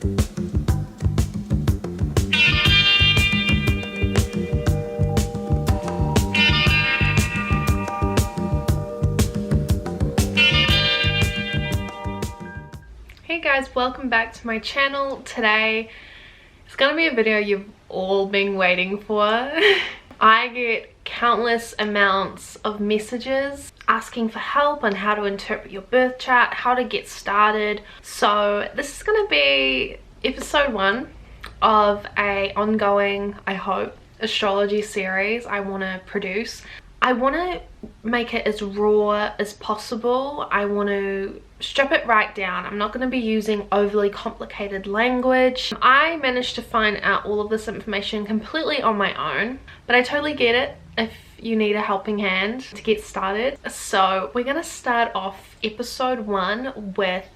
Hey guys, welcome back to my channel. Today it's gonna be a video you've all been waiting for. I get countless amounts of messages asking for help on how to interpret your birth chart, how to get started. So this is gonna be episode 1 of a ongoing, I hope, astrology series I want to produce. I want to make it as raw as possible. I want to strip it right down. I'm not going to be using overly complicated language. I managed to find out all of this information completely on my own, but I totally get it if you need a helping hand to get started. So we're going to start off episode 1 with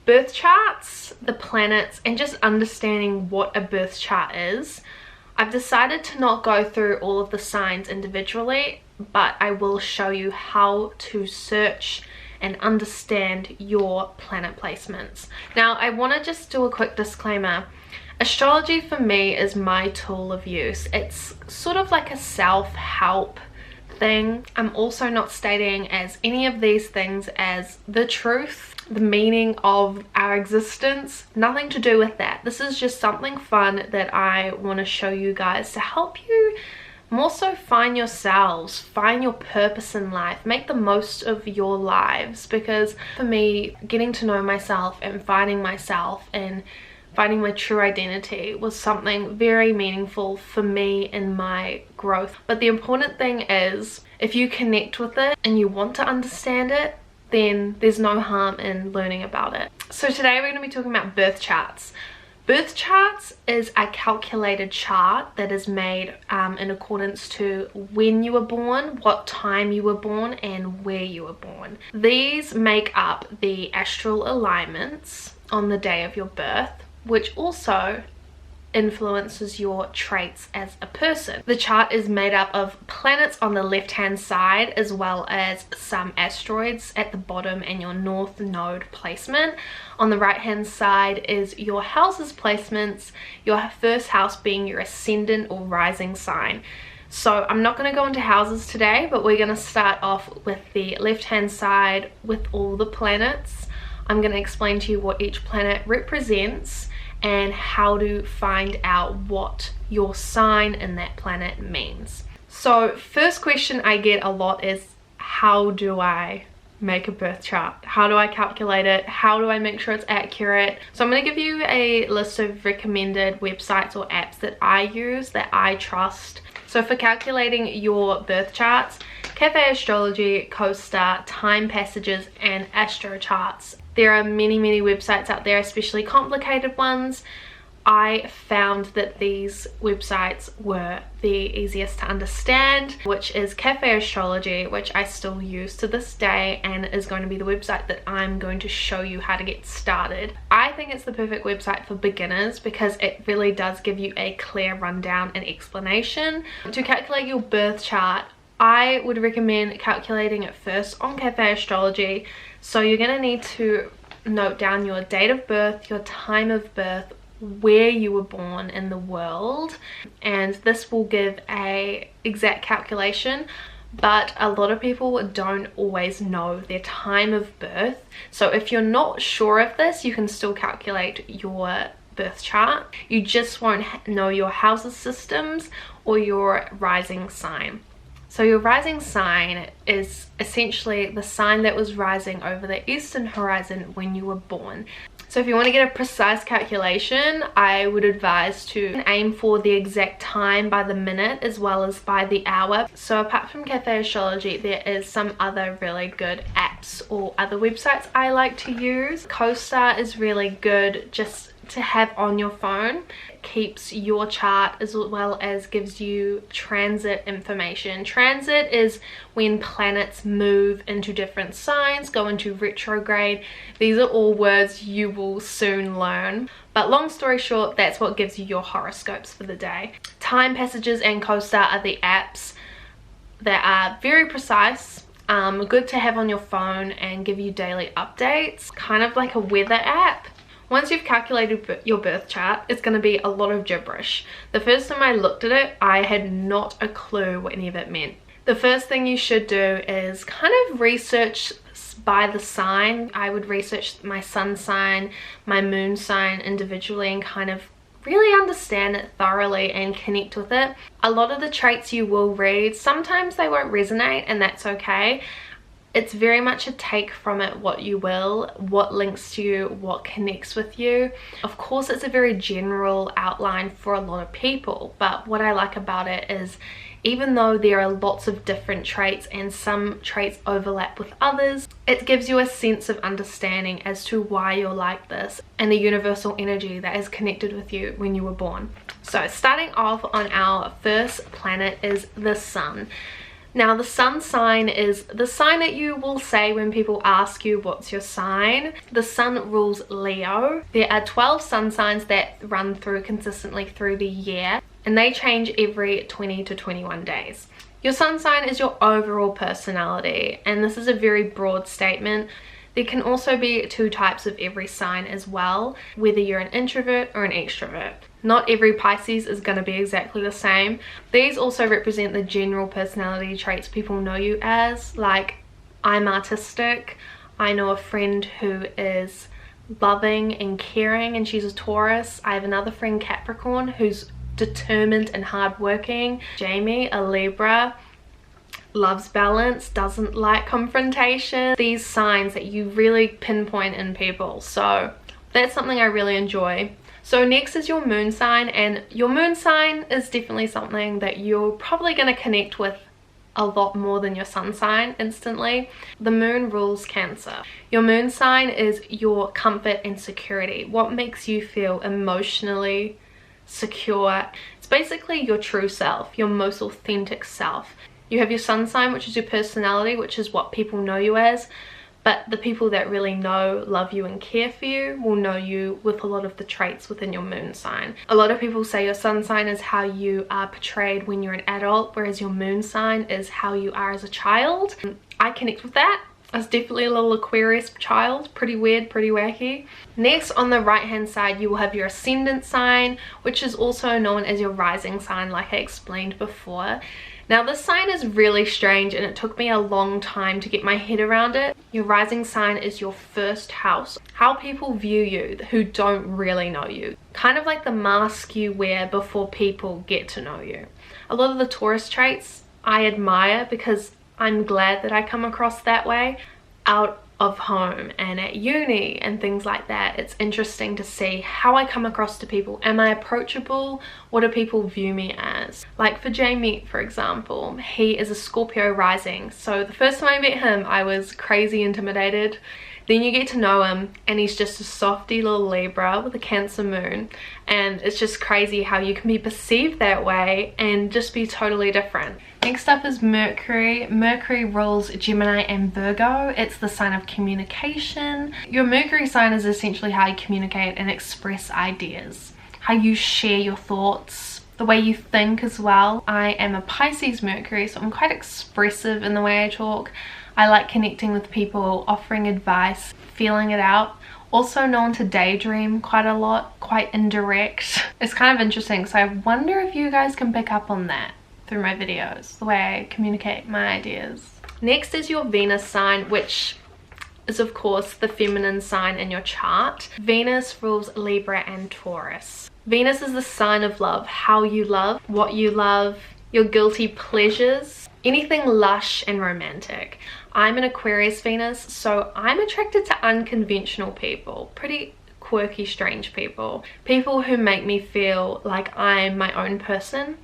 birth charts, the planets, and just understanding what a birth chart is. I've decided to not go through all of the signs individually, but I will show you how to search and understand your planet placements. Now, I want to just do a quick disclaimer. Astrology for me is my tool of use. It's sort of like a self-help thing. I'm also not stating as any of these things as the truth, the meaning of our existence. Nothing to do with that. This is just something fun that I want to show you guys to help you more so find yourselves, find your purpose in life, make the most of your lives. Because for me, getting to know myself and finding myself and finding my true identity was something very meaningful for me in my growth. But the important thing is, if you connect with it and you want to understand it, then there's no harm in learning about it. So today we're going to be talking about birth charts. Birth charts is a calculated chart that is made in accordance to when you were born, what time you were born, and where you were born. These make up the astral alignments on the day of your birth, which also influences your traits as a person. The chart is made up of planets on the left hand side, as well as some asteroids at the bottom and your north node placement. On the right hand side is your houses placements, your first house being your ascendant or rising sign. So I'm not going to go into houses today, but we're going to start off with the left hand side with all the planets. I'm going to explain to you what each planet represents and how to find out what your sign in that planet means. So first question I get a lot is, how do I make a birth chart? How do I calculate it? How do I make sure it's accurate? So I'm going to give you a list of recommended websites or apps that I use, that I trust. So for calculating your birth charts, Cafe Astrology, CoStar, Time Passages, and Astro Charts. There are many websites out there, especially complicated ones. I found that these websites were the easiest to understand, which is Cafe Astrology, which I still use to this day and is going to be the website that I'm going to show you how to get started. I think it's the perfect website for beginners because it really does give you a clear rundown and explanation. To calculate your birth chart, I would recommend calculating it first on Cafe Astrology. So you're going to need to note down your date of birth, your time of birth, where you were born in the world, and this will give a exact calculation. But a lot of people don't always know their time of birth. So if you're not sure of this, you can still calculate your birth chart. You just won't know your houses systems or your rising sign. So your rising sign is essentially the sign that was rising over the eastern horizon when you were born. So if you want to get a precise calculation, I would advise to aim for the exact time by the minute as well as by the hour. So apart from Cafe Astrology, there is some other really good apps or other websites I like to use. CoStar is really good just to have on your phone. It keeps your chart as well as gives you transit information. Transit is when planets move into different signs, go into retrograde. These are all words you will soon learn. But long story short, that's what gives you your horoscopes for the day. Time Passages and CoStar are the apps that are very precise, good to have on your phone and give you daily updates, kind of like a weather app. Once you've calculated your birth chart, it's going to be a lot of gibberish. The first time I looked at it, I had not a clue what any of it meant. The first thing you should do is kind of research by the sign. I would research my sun sign, my moon sign individually, and kind of really understand it thoroughly and connect with it. A lot of the traits you will read, sometimes they won't resonate, and that's okay. It's very much a take from it what you will, what links to you, what connects with you. Of course, it's a very general outline for a lot of people, but what I like about it is even though there are lots of different traits and some traits overlap with others, it gives you a sense of understanding as to why you're like this and the universal energy that is connected with you when you were born. So starting off on our first planet is the sun. Now the sun sign is the sign that you will say when people ask you what's your sign. The sun rules Leo. There are 12 sun signs that run through consistently through the year, and they change every 20 to 21 days. Your sun sign is your overall personality, and this is a very broad statement. There can also be two types of every sign as well, whether you're an introvert or an extrovert. Not every Pisces is going to be exactly the same. These also represent the general personality traits people know you as, like I'm artistic. I know a friend who is loving and caring and she's a Taurus. I have another friend, Capricorn, who's determined and hardworking. Jamie, a Libra, loves balance, doesn't like confrontation. These signs that you really pinpoint in people. So that's something I really enjoy. So next is your moon sign, and your moon sign is definitely something that you're probably going to connect with a lot more than your sun sign instantly. The moon rules Cancer. Your moon sign is your comfort and security. What makes you feel emotionally secure. It's basically your true self, your most authentic self. You have your sun sign, which is your personality, which is what people know you as. But the people that really know, love you and care for you will know you with a lot of the traits within your moon sign. A lot of people say your sun sign is how you are portrayed when you're an adult, whereas your moon sign is how you are as a child. I connect with that. I was definitely a little Aquarius child, pretty weird, pretty wacky. Next, on the right hand side, you will have your ascendant sign, which is also known as your rising sign, like I explained before. Now this sign is really strange and it took me a long time to get my head around it. Your rising sign is your first house. How people view you who don't really know you. Kind of like the mask you wear before people get to know you. A lot of the Taurus traits I admire because I'm glad that I come across that way. Out of home and at uni and things like that, it's interesting to see how I come across to people. Am I approachable? What do people view me as? Like for Jamie, for example, he is a Scorpio rising, so the first time I met him I was crazy intimidated. Then you get to know him and he's just a softy little Libra with a Cancer moon, and it's just crazy how you can be perceived that way and just be totally different. Next up is Mercury. Mercury rules Gemini and Virgo. It's the sign of communication. Your Mercury sign is essentially how you communicate and express ideas, how you share your thoughts, the way you think as well. I am a Pisces Mercury, so I'm quite expressive in the way I talk. I like connecting with people, offering advice, feeling it out. Also known to daydream quite a lot, quite indirect. It's kind of interesting, so I wonder if you guys can pick up on that through my videos, the way I communicate my ideas. Next is your Venus sign, which is of course the feminine sign in your chart. Venus rules Libra and Taurus. Venus is the sign of love, how you love, what you love, your guilty pleasures, anything lush and romantic. I'm an Aquarius Venus, so I'm attracted to unconventional people, pretty quirky, strange people. People who make me feel like I'm my own person.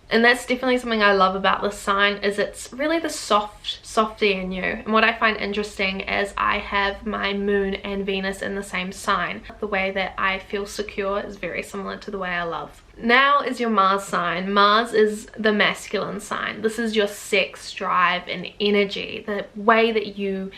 And that's definitely something I love about this sign, is it's really the softy in you. And what I find interesting is I have my moon and Venus in the same sign. The way that I feel secure is very similar to the way I love. Now is your Mars sign. Mars is the masculine sign. This is your sex drive and energy, the way that you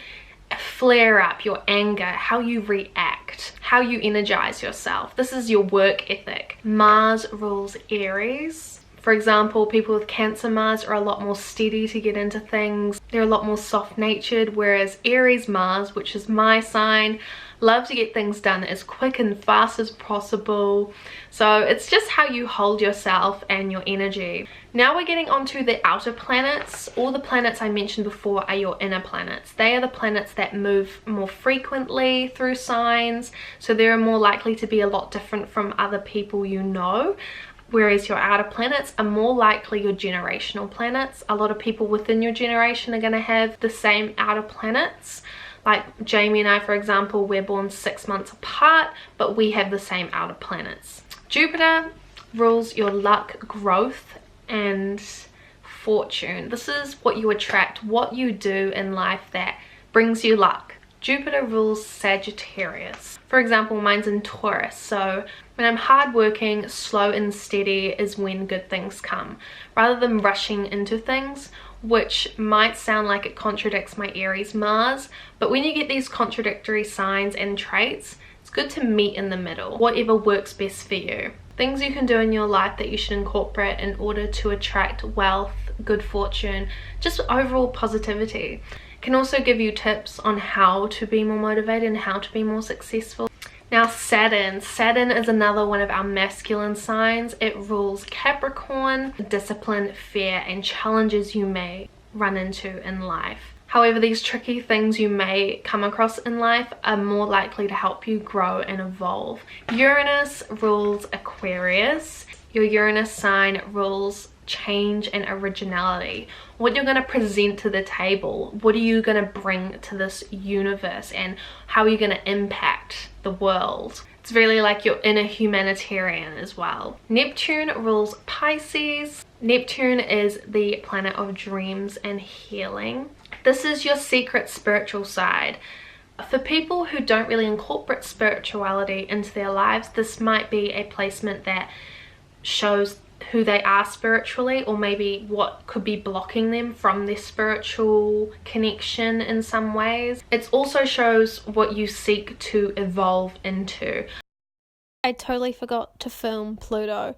flare up, your anger, how you react, how you energize yourself. This is your work ethic. Mars rules Aries. For example, people with Cancer Mars are a lot more steady to get into things. They're a lot more soft-natured, whereas Aries Mars, which is my sign, love to get things done as quick and fast as possible. So it's just how you hold yourself and your energy. Now we're getting onto the outer planets. All the planets I mentioned before are your inner planets. They are the planets that move more frequently through signs, so they're more likely to be a lot different from other people you know. Whereas your outer planets are more likely your generational planets. A lot of people within your generation are going to have the same outer planets. Like Jamie and I, for example, we're born 6 months apart, but we have the same outer planets. Jupiter rules your luck, growth, and fortune. This is what you attract, what you do in life that brings you luck. Jupiter rules Sagittarius. For example, mine's in Taurus, so when I'm hardworking, slow and steady is when good things come. Rather than rushing into things, which might sound like it contradicts my Aries Mars, but when you get these contradictory signs and traits, it's good to meet in the middle, whatever works best for you. Things you can do in your life that you should incorporate in order to attract wealth, good fortune, just overall positivity. Can also give you tips on how to be more motivated and how to be more successful. Now Saturn is another one of our masculine signs. It rules Capricorn, discipline, fear, and challenges you may run into in life. However, these tricky things you may come across in life are more likely to help you grow and evolve. Uranus rules Aquarius. Your Uranus sign rules change and originality. What you're going to present to the table, what are you going to bring to this universe, and how are you going to impact the world. It's really like your inner humanitarian as well. Neptune rules Pisces. Neptune is the planet of dreams and healing. This is your secret spiritual side. For people who don't really incorporate spirituality into their lives, this might be a placement that shows who they are spiritually, or maybe what could be blocking them from their spiritual connection in some ways. It also shows what you seek to evolve into. I totally forgot to film Pluto.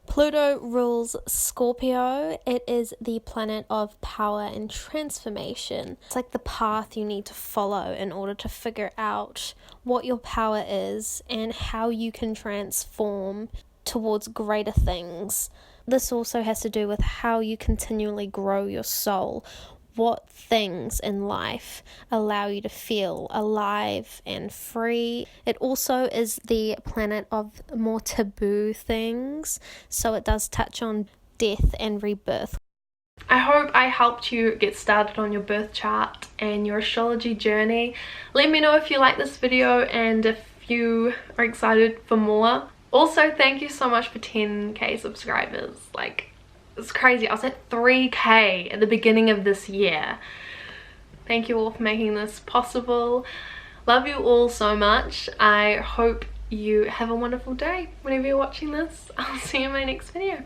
Pluto rules Scorpio. It is the planet of power and transformation. It's like the path you need to follow in order to figure out what your power is and how you can transform towards greater things. This also has to do with how you continually grow your soul. What things in life allow you to feel alive and free. It also is the planet of more taboo things, so it does touch on death and rebirth. I hope I helped you get started on your birth chart and your astrology journey. Let me know if you like this video and if you are excited for more. Also, thank you so much for 10k subscribers. Like, it's crazy. I was at 3k at the beginning of this year. Thank you all for making this possible. Love you all so much. I hope you have a wonderful day whenever you're watching this. I'll see you in my next video.